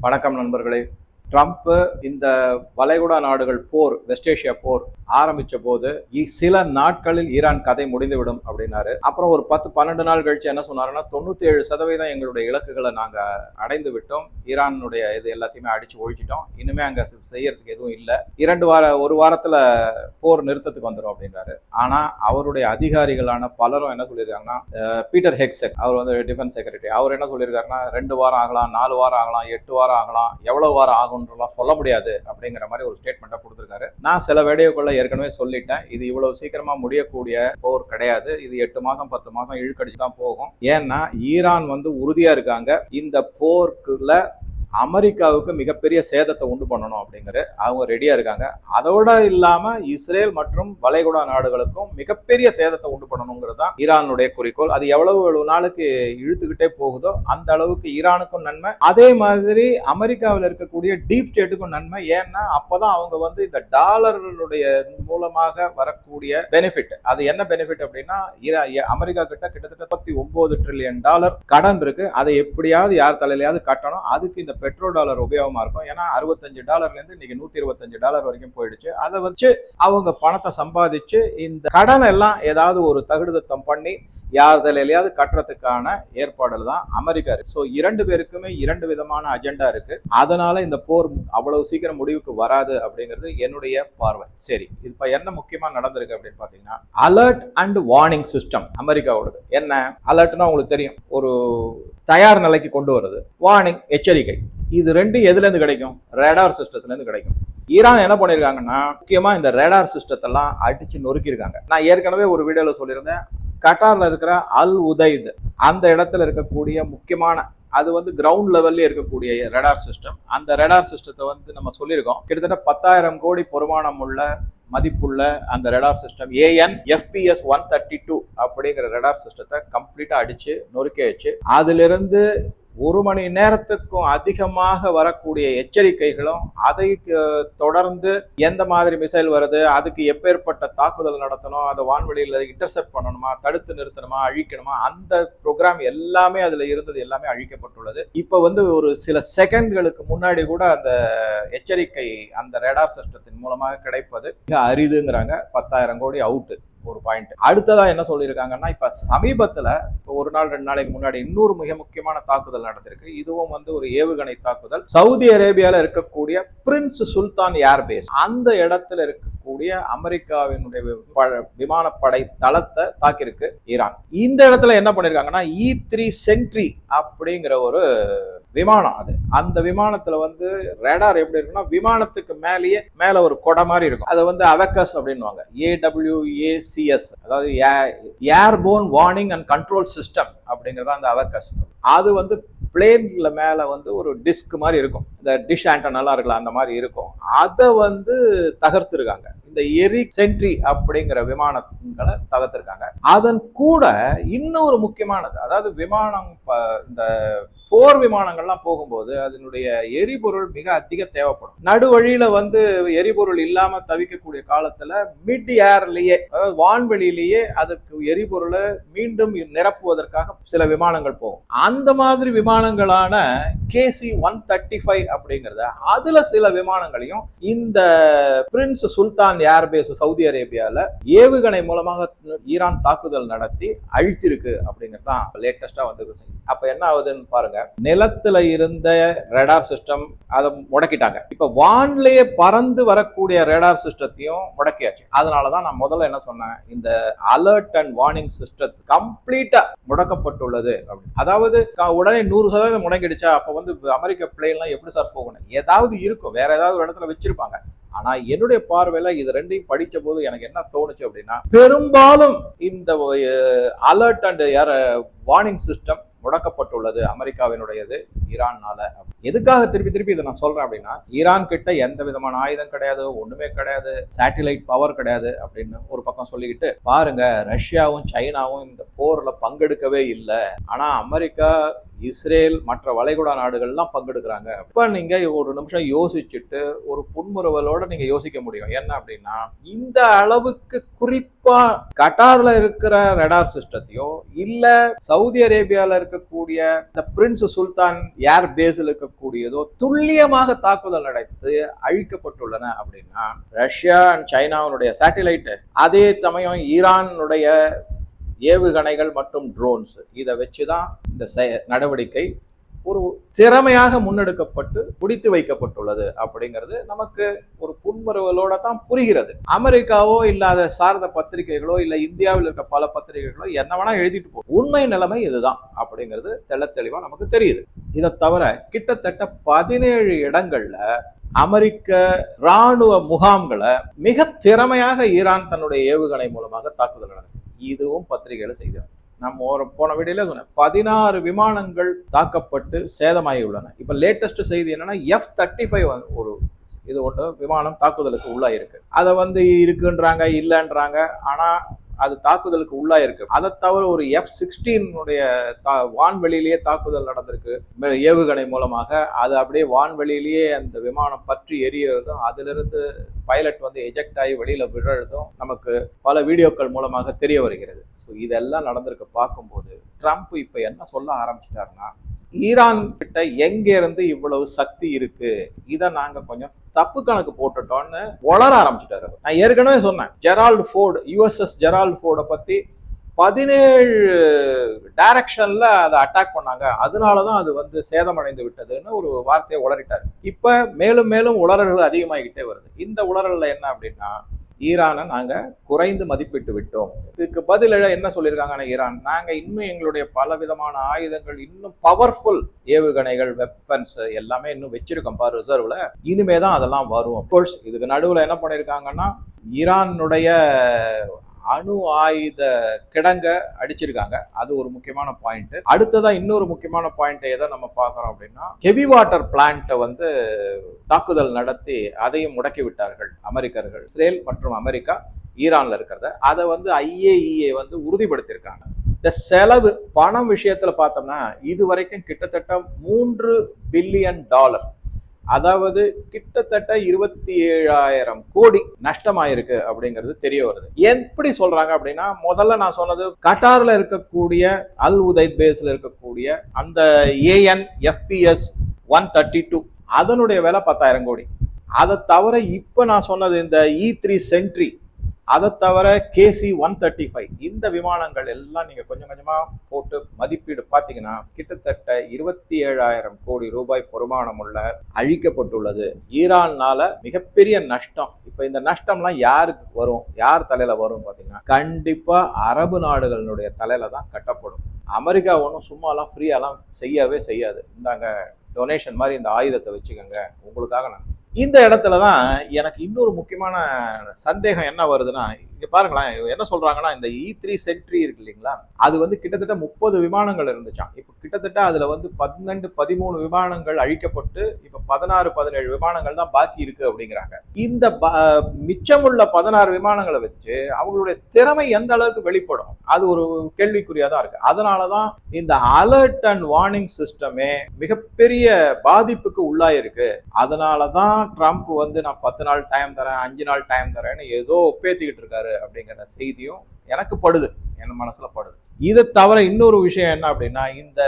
வணக்கம் நண்பர்களே. ட்ரம்ப் இந்த வளைகுடா நாடுகள் போர், வெஸ்ட் ஏஷியா போர் ஆரம்பிச்ச போது சில நாட்களில் ஈரான் கதை முடிந்துவிடும் அப்படின்னாரு. அப்புறம் ஒரு 10-12 நாள் கழிச்சு என்ன சொன்னாருன்னா 97% எங்களுடைய இலக்குகளை நாங்க அடைந்து விட்டோம், ஈரானுடைய இது எல்லாத்தையுமே அடிச்சு ஒழிச்சிட்டோம், இனிமே அங்க செய்யறதுக்கு எதுவும் இல்லை, ஒரு வாரத்துல போர் நிறுத்தத்துக்கு வந்துடும் அப்படின்றாரு. ஆனா அவருடைய அதிகாரிகளான பலரும் என்ன சொல்லியிருக்காங்கன்னா, பீட்டர் ஹெக்ஸெட் அவர் வந்து டிஃபென்ஸ் செக்ரட்டரி, அவர் என்ன சொல்லியிருக்காருன்னா 2 வாரம் ஆகலாம், 4 வாரம் ஆகலாம், 8 வாரம் ஆகலாம், எவ்வளவு வாரம் ஆகும் சொல்ல முடியாது அப்படிங்கிற மாதிரி ஒரு ஸ்டேட்மெண்ட்டை கொடுத்திருக்காரு. நான் சில வீடியோக்குள்ள ஏற்கனவே சொல்லிட்டேன், இது இவ்வளவு சீக்கிரமா முடியக்கூடிய போர் கிடையாது, இது 8 மாசம் 10 மாசம் இழுக்கடிச்சு தான் போகும். ஏன்னா ஈரான் வந்து உறுதியா இருக்காங்க, இந்த போருக்குள்ள அமெரிக்காவுக்கு மிகப்பெரிய சேதத்தை உண்டு பண்ணணும் அப்படிங்கிற அவங்க ரெடியா இருக்காங்க. அதோட இல்லாம இஸ்ரேல் மற்றும் வளைகுடா நாடுகளுக்கும் மிகப்பெரிய சேதத்தை உண்டு பண்ணணுங்கிறது தான் ஈரானுடைய குறிக்கோள். அது எவ்வளவு நாளுக்கு இழுத்துக்கிட்டே போகுதோ அந்த அளவுக்கு ஈரானுக்கும் நன்மை, அதே மாதிரி அமெரிக்காவில் இருக்கக்கூடிய டீப் ஸ்டேட்டுக்கும் நன்மை. ஏன்னா அப்பதான் அவங்க வந்து இந்த டாலர்களுடைய மூலமாக வரக்கூடிய பெனிஃபிட், அது என்ன பெனிஃபிட் அப்படின்னா, அமெரிக்கா கிட்டத்தட்ட $39 ட்ரில்லியன் கடன் இருக்கு, அதை எப்படியாவது யார் தலையிலையாவது கட்டணும். அதுக்கு இந்த பெட்ரோ டாலர் உபயோகமா இருக்கும். ஏன்னா $65 இருந்து இன்னைக்கு $125 வரைக்கும் போயிடுச்சு. அதை வச்சு அவங்க பணத்தை சம்பாதிச்சு இந்த கடன் எல்லாம் ஏதாவது ஒரு தகுதித்தம் பண்ணி யார் தலையிலையாவது கட்டுறதுக்கான ஏற்பாடுகள் தான் அமெரிக்கா இருக்கு. ஸோ 2 பேருக்குமே 2 விதமான அஜெண்டா இருக்கு. அதனால இந்த போர் அவ்வளவு சீக்கிரம் முடிவுக்கு வராது அப்படிங்கிறது என்னுடைய பார்வை. சரி, இப்ப என்ன முக்கியமா நடந்திருக்கு அப்படின்னு பாத்தீங்கன்னா, அலர்ட் அண்ட் வார்னிங் சிஸ்டம் அமெரிக்காவோடது. என்ன அலர்ட்னா உங்களுக்கு தெரியும், ஒரு தயார் நிலைக்கு கொண்டு வருது, வார்னிங் எச்சரிக்கை. இது ரெண்டும் எதுல இருந்து கிடைக்கும்? ரேடார் சிஸ்டத்துல இருந்து கிடைக்கும். ஈரான் என்ன பண்ணிருக்காங்கன்னா, முக்கியமா இந்த ரேடார் சிஸ்டத்தெல்லாம் அடிச்சு நொறுக்கிருக்காங்க. நான் ஏற்கனவே ஒரு வீடியோல சொல்லியிருந்தேன், கட்டார்ல இருக்கிற அல் உதைத் அந்த இடத்துல இருக்கக்கூடிய முக்கியமான, அது வந்து கிரவுண்ட் லெவல்ல இருக்கக்கூடிய ரேடார் சிஸ்டம். அந்த ரேடார் சிஸ்டத்தை வந்து நம்ம சொல்லியிருக்கோம், கிட்டத்தட்ட 10,000 கோடி பொறுமானம் உள்ள மதிப்புள்ள அந்த ரேடார் சிஸ்டம் AN/FPS 132 அப்படிங்கிற ரேடார் சிஸ்டத்தை கம்ப்ளீட்டா அடிச்சு நொறுக்கி வச்சு, அதுல இருந்து 1 மணி நேரத்துக்கும் அதிகமாக வரக்கூடிய எச்சரிக்கைகளும், அதை தொடர்ந்து எந்த மாதிரி மிசைல் வருது, அதுக்கு எப்பேற்பட்ட தாக்குதல் நடத்தணும், அதை வான்வெளியில இன்டர்செப்ட் பண்ணணுமா, தடுத்து நிறுத்தணுமா, அழிக்கணுமா, அந்த ப்ரோக்ராம் எல்லாமே அதுல இருந்தது எல்லாமே அழிக்கப்பட்டுள்ளது. இப்ப வந்து ஒரு சில செகண்ட்களுக்கு முன்னாடி கூட அந்த எச்சரிக்கை அந்த ரேடார் சிஸ்டத்தின் மூலமாக கிடைப்பது மிக அரிதுங்கிறாங்க. 10,000 கோடி அவுட் ஒரு பாயிண்ட். அடுத்ததா என்ன சொல்லியிருக்காங்கன்னா, இப்ப சமீபத்துல ஒரு நாள் 2 நாளைக்கு முன்னாடி இன்னொரு மிக முக்கியமான தாக்குதல் நடந்திருக்கு. இதுவும் வந்து ஒரு ஏவுகணை தாக்குதல். சவுதி அரேபியால இருக்கக்கூடிய பிரின்ஸ் சுல்தான் ஏர்பேஸ், அந்த இடத்துல இருக்கக்கூடிய அமெரிக்காவினுடைய விமானப்படை தளத்தை தாக்கியிருக்கு ஈரான். இந்த இடத்துல என்ன பண்ணிருக்காங்கன்னா, E3 சென்ட்ரி அப்படிங்கிற ஒரு விமானம், அது அந்த விமானத்துல வந்து ரேடார் எப்படி இருக்குன்னா, விமானத்துக்கு மேல ஒரு கொடை மாதிரி இருக்கும். அதை வந்து அவெக்கஸ் அப்படின்னுவாங்க, AWACS, அதாவது airborne warning and control system அப்படிங்கறத அந்த அவெக்கஸ். அது வந்து பிளேன்ல மேல வந்து ஒரு டிஸ்க் மாதிரி இருக்கும், இந்த டிஷ் ஆண்டனா இருக்கலாம், அந்த மாதிரி இருக்கும். அதை வந்து தகர்த்திருக்காங்க. இந்த எரிக் சென்ட்ரி அப்படிங்கிற விமானங்களை தகர்த்திருக்காங்க. அதன் கூட இன்னொரு முக்கியமானது, அதாவது விமானம், இந்த போர் விமானங்கள்லாம் போகும்போது அதனுடைய எரிபொருள் மிக அதிக தேவைப்படும். நடுவழியில வந்து எரிபொருள் இல்லாம தவிக்கக்கூடிய காலத்துல மிட் ஏர்லயே, அதாவது வான்வெளியிலேயே அதுக்கு எரிபொருளை மீண்டும் நிரப்புவதற்காக சில விமானங்கள் போகும். அந்த மாதிரி விமானங்களான KC-135 அப்படிங்கறத, அதுல சில விமானங்களையும் இந்த பிரின்ஸ் சுல்தான் ஏர்பேஸ் சவுதி அரேபியால ஏவுகணை மூலமாக ஈரான் தாக்குதல் நடத்தி அழித்திருக்கு அப்படிங்கிறது தான் லேட்டஸ்டா வந்து. அப்ப என்ன ஆகுதுன்னு பாருங்க, நிலத்துல இருந்த ரேடார் சிஸ்டம் அதை முடக்கிட்டாங்க. இப்ப வான்லயே பறந்து வரக்கூடிய ரேடார் சிஸ்டத்தையும் முடக்கியாச்சு. அதனாலதான் நான் முதல்ல என்ன சொன்னேன், இந்த அலர்ட் அண்ட் வார்னிங் சிஸ்டம் கம்ப்ளீட்டா முடக்கப்பட்டுள்ளது. அதாவது உடனே 100% முடங்கிடுச்சா, அப்ப வந்து அமெரிக்க பிளேன்லாம் எப்படி சார் போகணும், ஏதாவது இருக்கும், வேற ஏதாவது ஒரு இடத்துல வச்சிருப்பாங்க. ஆனா என்னுடைய பார்வையில இது ரெண்டையும் படிச்ச போது எனக்கு என்ன தோணுச்சு அப்படின்னா, பெரும்பாலும் இந்த அலர்ட் அண்ட் வார்னிங் சிஸ்டம் முடக்கப்பட்டுள்ளது அமெரிக்காவினுடையது ஈரான்னால. எதுக்காக திருப்பி இதை நான் சொல்றேன் அப்படின்னா, ஈரான் கிட்ட எந்த விதமான ஆயுதம் கிடையாது, ஒண்ணுமே கிடையாது, சேட்டிலைட் பவர் கிடையாது அப்படின்னு ஒரு பக்கம் சொல்லிக்கிட்டு, பாருங்க ரஷ்யாவும் சைனாவும் இந்த போர்ல பங்கெடுக்கவே இல்லை, ஆனா அமெரிக்கா, இஸ்ரேல், மற்ற வளைகுடா நாடுகள்லாம் பங்கெடுக்கிறாங்க. இப்ப நீங்க ஒரு நிமிஷம் யோசிச்சுட்டு ஒரு புன்முறுவலோட நீங்க யோசிக்க முடியும். என்ன அப்படின்னா, இந்த அளவுக்கு குறிப்பா குறிப்பா கட்டார்ல இருக்கிற ரடார் சிஸ்டத்தையோ இல்ல சவுதி அரேபியால இருக்கக்கூடிய இந்த பிரின்ஸ் சுல்தான் ஏர் பேஸ்ல இருக்கக்கூடியதோ துல்லியமாக தாக்குதல் நடத்தி அழிக்கப்பட்டுள்ளன அப்படின்னா ரஷ்யா அண்ட் சைனாவுடைய சேட்டிலைட், அதே சமயம் ஈரானுடைய ஏவுகணைகள் மற்றும் ட்ரோன்ஸ், இதை வச்சுதான் இந்த நடவடிக்கை ஒரு திறமையாக முன்னெடுக்கப்பட்டு முடித்து வைக்கப்பட்டுள்ளது அப்படிங்கிறது நமக்கு ஒரு புன்முறுவலோட தான் புரிகிறது. அமெரிக்காவோ இல்லாத சார்ந்த பத்திரிகைகளோ இல்ல இந்தியாவில் இருக்க பல பத்திரிகைகளோ என்ன வேணா எழுதிட்டு போகும், உண்மை நிலைமை இதுதான் அப்படிங்கிறது தெள்ள தெளிவா நமக்கு தெரியுது. இதை தவிர கிட்டத்தட்ட 17 இடங்கள்ல அமெரிக்க ராணுவ முகாம்களை மிக திறமையாக ஈரான் தன்னுடைய ஏவுகணை மூலமாக தாக்குதல் நடந்தது. இதுவும் பத்திரிகையில செய்தார். நம்ம போன வீடியோல சொன்னேன், 16 விமானங்கள் தாக்கப்பட்டு சேதமாகி உள்ளன. இப்ப லேட்டஸ்ட் செய்தி என்னன்னா F-35 ஒரு இது ஒன்று விமானம் தாக்குதலுக்கு உள்ளாயிருக்கு. அதை இருக்குன்றாங்க, இல்லைன்றாங்க. ஆனா அது தாக்குதலுக்கு உள்ளாயிருக்கு. அதை தவிர ஒரு F-16 வான்வெளியிலேயே தாக்குதல் நடந்திருக்கு ஏவுகணை மூலமாக. அது அப்படியே வான்வெளியிலேயே அந்த விமானம் பற்றி எரியறதும் அதிலிருந்து பைலட் எஜெக்ட் ஆகி வெளியில விழுறதும் நமக்கு பல வீடியோக்கள் மூலமாக தெரிய வருகிறது. ஸோ இதெல்லாம் நடந்திருக்கு. பார்க்கும்போது ட்ரம்ப் இப்ப என்ன சொல்ல ஆரம்பிச்சிட்டாருன்னா, ஈரான் கிட்ட எங்க இருந்து இவ்வளவு சக்தி இருக்கு, இதை நாங்க கொஞ்சம் தப்பு கணக்கு போட்டுட்டோம்னு வளர ஆரம்பிச்சிட்டாரு. நான் ஏற்கனவே சொன்னேன், ஜெரால்டு ஃபோர்டு, USS ஜெரால்டு ஃபோர்டை பத்தி 17 டைரக்ஷன்ல அதை அட்டாக் பண்ணாங்க, அதனாலதான் அது சேதமடைந்து விட்டதுன்னு ஒரு வார்த்தையை உளறிட்டாரு. இப்ப மேலும் மேலும் உளறல்கள் அதிகமாகிக்கிட்டே வருது. இந்த உளறல்ல என்ன அப்படின்னா, ஈரானை நாங்க குறைந்து மதிப்பிட்டு விட்டோம். இதுக்கு பதில என்ன சொல்லியிருக்காங்கன்னா, ஈரான் நாங்க இன்னும் எங்களுடைய பல விதமான ஆயுதங்கள், இன்னும் பவர்ஃபுல் ஏவுகணைகள், வெப்பன்ஸ் எல்லாமே இன்னும் வச்சிருக்கோம் பாரு ரிசர்வ்ல, இனிமே தான் அதெல்லாம் வரும். அப்கோர்ஸ் இதுக்கு நடுவுல என்ன பண்ணிருக்காங்கன்னா, ஈரானுடைய அணு ஆயுத கிடங்க அடிச்சிருக்காங்க. அது ஒரு முக்கியமான பாயிண்ட். அடுத்ததா இன்னொரு முக்கியமான பாயிண்ட் எதை நம்ம பார்க்கறோம் அப்படின்னா, ஹெவி வாட்டர் பிளான்ட்டை தாக்குதல் நடத்தி அதையும் முடக்கி விட்டார்கள் அமெரிக்கர்கள். இஸ்ரேல் மற்றும் அமெரிக்கா ஈரான்ல இருக்கிறத அதை IAEA உறுதிப்படுத்தியிருக்காங்க. இந்த செலவு பணம் விஷயத்துல பார்த்தோம்னா இது வரைக்கும் கிட்டத்தட்ட $3 பில்லியன், அதாவது கிட்டத்தட்ட 27,000 கோடி நஷ்டமாயிருக்கு அப்படிங்கிறது தெரிய வருது. எப்படி சொல்றாங்க அப்படின்னா, முதல்ல நான் சொன்னது கட்டார்ல இருக்கக்கூடிய அல் உதைத் பேஸ்ல இருக்கக்கூடிய அந்த AN/FPS 132 அதனுடைய விலை 10,000 கோடி. அதை தவிர இப்ப நான் சொன்னது இந்த E3 சென்ட்ரி, அதை தவிர KC-135 இந்த விமானங்கள் எல்லாம் நீங்க கொஞ்சம் கொஞ்சமா போட்டு மதிப்பீடு பார்த்தீங்கன்னா கிட்டத்தட்ட 27,000 கோடி ரூபாய் பெருமானம் உள்ள அழிக்கப்பட்டுள்ளது. ஈரான்னால மிகப்பெரிய நஷ்டம். இப்ப இந்த நஷ்டம்லாம் யாருக்கு வரும், யார் தலையில வரும் பார்த்தீங்கன்னா, கண்டிப்பா அரபு நாடுகளுடைய தலையில தான் கட்டப்படும். அமெரிக்கா ஒன்றும் சும்மாலாம் ஃப்ரீயாலாம் செய்யவே செய்யாது. இந்தாங்க டொனேஷன் மாதிரி இந்த ஆயுதத்தை வச்சுக்கோங்க உங்களுக்காக. நான் இந்த இடத்துலதான் எனக்கு இன்னொரு முக்கியமான சந்தேகம் என்ன வருதுன்னா, இங்க பாருங்களேன், என்ன சொல்றாங்கன்னா, இந்த E3 சென்ட்ரி இருக்கு இல்லைங்களா, அது கிட்டத்தட்ட 30 விமானங்கள் இருந்துச்சாம். இப்ப கிட்டத்தட்ட அதுல 12-13 விமானங்கள் அழிக்கப்பட்டு இப்ப 16-17 விமானங்கள் தான் பாக்கி இருக்கு அப்படிங்கிறாங்க. இந்த மிச்சமுள்ள 16 விமானங்களை வச்சு அவங்களுடைய திறமை எந்த அளவுக்கு வெளிப்படும், அது ஒரு கேள்விக்குறியா தான் இருக்கு. அதனாலதான் இந்த அலர்ட் அண்ட் வார்னிங் சிஸ்டமே மிகப்பெரிய பாதிப்புக்கு உள்ளாயிருக்கு. அதனாலதான் ட்ரம்ப் நான் 10 நாள் டைம் தரேன், 5 நாள் டைம் தரேன்னு ஏதோ ஒப்பேத்திக்கிட்டு இருக்காரு அப்படிங்கிற செய்தியும் எனக்கு படுது, என் மனசுல படுது. இதை தவிர இன்னொரு விஷயம் என்ன அப்படின்னா, இந்த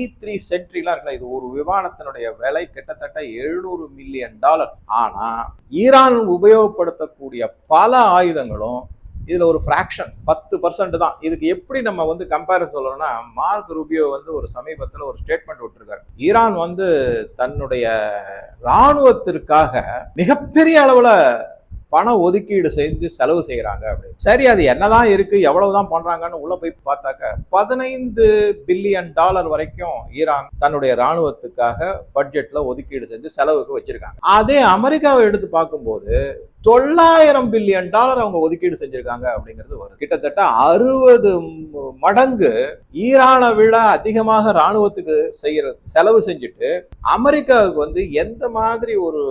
E3 சென்ட்ரிலாம் இருக்குல்ல, இது ஒரு விமானத்தினுடைய விலை கிட்டத்தட்ட $700 மில்லியன். ஆனா ஈரான் உபயோகப்படுத்தக்கூடிய பல ஆயுதங்களும் இதுல ஒரு ஃபிராக்ஷன் 10% தான். இதுக்கு எப்படி நம்ம கம்பேர் சொல்லணும்னா, மார்க் ரூபியோ ஒரு சமீபத்துல ஒரு ஸ்டேட்மெண்ட் விட்டுருக்காரு. ஈரான் தன்னுடைய இராணுவத்திற்காக மிகப்பெரிய அளவுல பண ஒதுக்கீடு செஞ்சு செலவு செய்யறாங்க அப்படின்னு. சரி, அது என்னதான் இருக்கு, எவ்வளவுதான் பண்றாங்கன்னு உள்ள போய் பார்த்தாக்க $15 பில்லியன் வரைக்கும் ஈரான் தன்னுடைய இராணுவத்துக்காக பட்ஜெட்ல ஒதுக்கீடு செஞ்சு செலவுக்கு வச்சிருக்காங்க. அதே அமெரிக்காவை எடுத்து பார்க்கும்போது $900 பில்லியன் அவங்க ஒதுக்கீடு செஞ்சிருக்காங்க அப்படிங்கிறது வரும். கிட்டத்தட்ட 60 மடங்கு ஈரானை விட அதிகமாக இராணுவத்துக்கு செலவு செஞ்சுட்டு அமெரிக்காவுக்கு எந்த மாதிரி ஒரு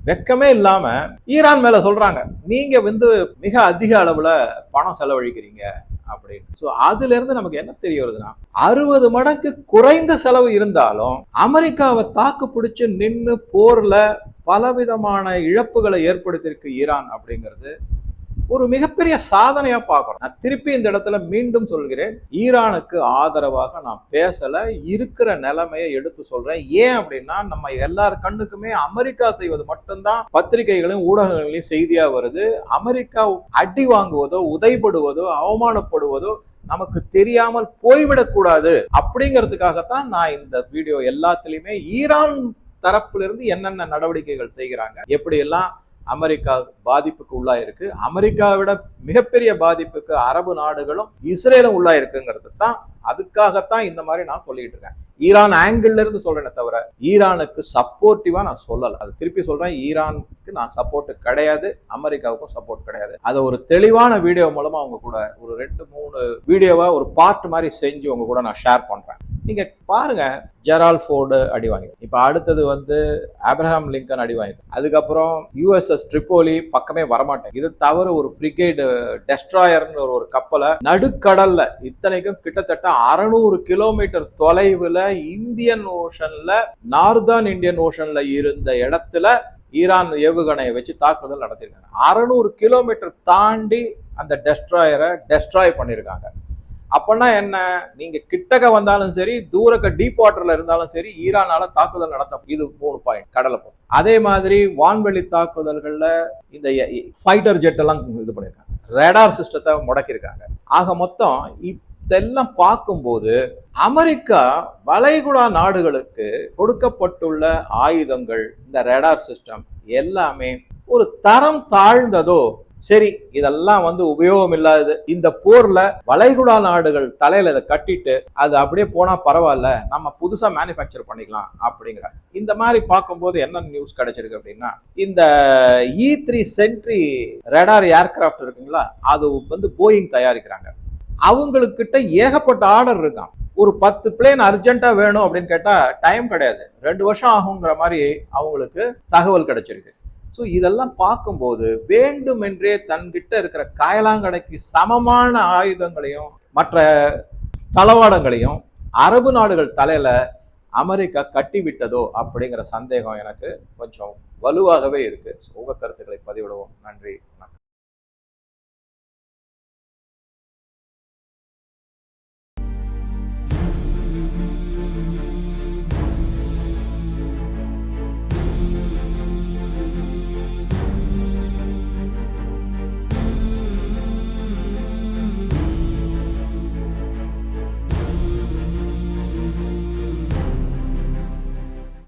வெக்கமே இல்லாம ஈரான் மேல சொல்றாங்க, நீங்க மிக அதிக அளவுல பணம் செலவழிக்கிறீங்க அப்படின்னு. சோ அதுல இருந்து நமக்கு என்ன தெரிய வருதுன்னா, 60 மடங்கு குறைந்த செலவு இருந்தாலும் அமெரிக்காவை தாக்கு பிடிச்சு நின்று போர்ல பலவிதமான இழப்புகளை ஏற்படுத்தியிருக்கு ஈரான் அப்படிங்கிறது ஒரு மிகப்பெரிய சாதனையா பார்க்கணும். நான் திருப்பி இந்த இடத்துல மீண்டும் சொல்கிறேன், ஈரானுக்கு ஆதரவாக நான் பேசல, இருக்கிற நிலைமையை எடுத்து சொல்றேன். ஏன் அப்படின்னா, நம்ம எல்லார் கண்ணுக்குமே அமெரிக்கா செய்வது மட்டும்தான் பத்திரிகைகளையும் ஊடகங்களையும் செய்தியா வருது. அமெரிக்கா அடி வாங்குவதோ, உதைபடுவதோ, அவமானப்படுவதோ நமக்கு தெரியாமல் போய்விடக் கூடாது அப்படிங்கிறதுக்காகத்தான் நான் இந்த வீடியோ எல்லாத்திலையுமே ஈரான் தரப்பிலிருந்து என்னென்ன நடவடிக்கைகள் செய்கிறாங்க, எப்படி எல்லாம் அமெரிக்கா பாதிப்புக்கு உள்ளாயிருக்கு, அமெரிக்காவை விட மிகப்பெரிய பாதிப்புக்கு அரபு நாடுகளும் இஸ்ரேலும் உள்ளாயிருக்குங்கிறது தான், அதுக்காகத்தான் இந்த மாதிரி நான் சொல்லிட்டு இருக்கேன். ஈரான் ஆங்கிள் இருந்து சொல்றேனே தவிர ஈரானுக்கு சப்போர்ட்டிவா நான் சொல்லல. அது திருப்பி சொல்றேன், ஈரானுக்கு நான் சப்போர்ட் கிடையாது, அமெரிக்காவுக்கும் சப்போர்ட் கிடையாது. அதை ஒரு தெளிவான வீடியோ மூலமா அவங்க கூட ஒரு 2-3 வீடியோவா ஒரு பார்ட் மாதிரி செஞ்சு உங்க கூட நான் ஷேர் பண்றேன். நீங்க பாருங்க, ஜெரால்ட் ஃபோர்டு அடி வாங்கி, இப்ப அடுத்தது ஆப்ரஹாம் லிங்கன் அடி வாங்கி, அதுக்கப்புறம் USS ட்ரிப்போலி பக்கமே வரமாட்டேன். இது தவிர ஒரு பிரிகேடு டெஸ்ட்ராயர்னு ஒரு கப்பலை நடுக்கடல்ல, இத்தனைக்கும் கிட்டத்தட்ட 600 கிலோமீட்டர் தொலைவுல இந்தியன் ஓஷன்ல, நார்தர்ன் இந்தியன் ஓஷன்ல இருந்த இடத்துல ஈரான் ஏவுகணையை வச்சு தாக்குதல் நடத்திருக்காங்க. 600 கிலோமீட்டர் தாண்டி அந்த டெஸ்ட்ராயரை டெஸ்ட்ராய் பண்ணிருக்காங்க. அப்பன்னா என்ன, நீங்க கிட்டக்க வந்தாலும் சரி, தூரக்க டீப் வாட்டர்ல இருந்தாலும் சரி, ஈரானால தாக்குதல் நடத்த. இது 3 பாயிண்ட் கடலை போ. அதே மாதிரி வான்வெளி தாக்குதல்கள்ல இந்த ஃபைட்டர் ஜெட் எல்லாம் இது பண்ணிருக்காங்க, ரேடார் சிஸ்டத்தை முடக்கிருக்காங்க. ஆக மொத்தம் இதெல்லாம் பார்க்கும்போது அமெரிக்கா வளைகுடா நாடுகளுக்கு கொடுக்கப்பட்டுள்ள ஆயுதங்கள், இந்த ரேடார் சிஸ்டம் எல்லாமே ஒரு தரம் தாழ்ந்ததோ, சரி இதெல்லாம் உபயோகம் இல்லாதது, இந்த போர்ல வளைகுடா நாடுகள் தலையில இதை கட்டிட்டு அது அப்படியே போனா பரவாயில்ல, நம்ம புதுசா மேனுஃபேக்சர் பண்ணிக்கலாம் அப்படிங்கிற இந்த மாதிரி பார்க்கும்போது என்ன நியூஸ் கிடைச்சிருக்கு அப்படின்னா, இந்த E3 சென்ட்ரி ரேடார் ஏர்கிராஃப்ட் இருக்குங்களா, அது போயிங் தயாரிக்கிறாங்க. அவங்களுக்கு கிட்ட ஏகப்பட்ட ஆர்டர் இருக்கான். ஒரு 10 பிளேன் அர்ஜென்ட்டா வேணும் அப்படின்னு கேட்டா டைம் கிடையாது, 2 வருஷம் ஆகுங்கிற மாதிரி அவங்களுக்கு தகவல் கிடைச்சிருக்கு. ஸோ இதெல்லாம் பார்க்கும்போது வேண்டுமென்றே தன்கிட்ட இருக்கிற காயலாங்கடைக்கு சமமான ஆயுதங்களையும் மற்ற தளவாடங்களையும் அரபு நாடுகள் தலையில அமெரிக்கா கட்டி விட்டதோ அப்படிங்கிற சந்தேகம் எனக்கு கொஞ்சம் வலுவாகவே இருக்கு. உங்க கருத்துக்களை பதிவிடுவோம். நன்றி.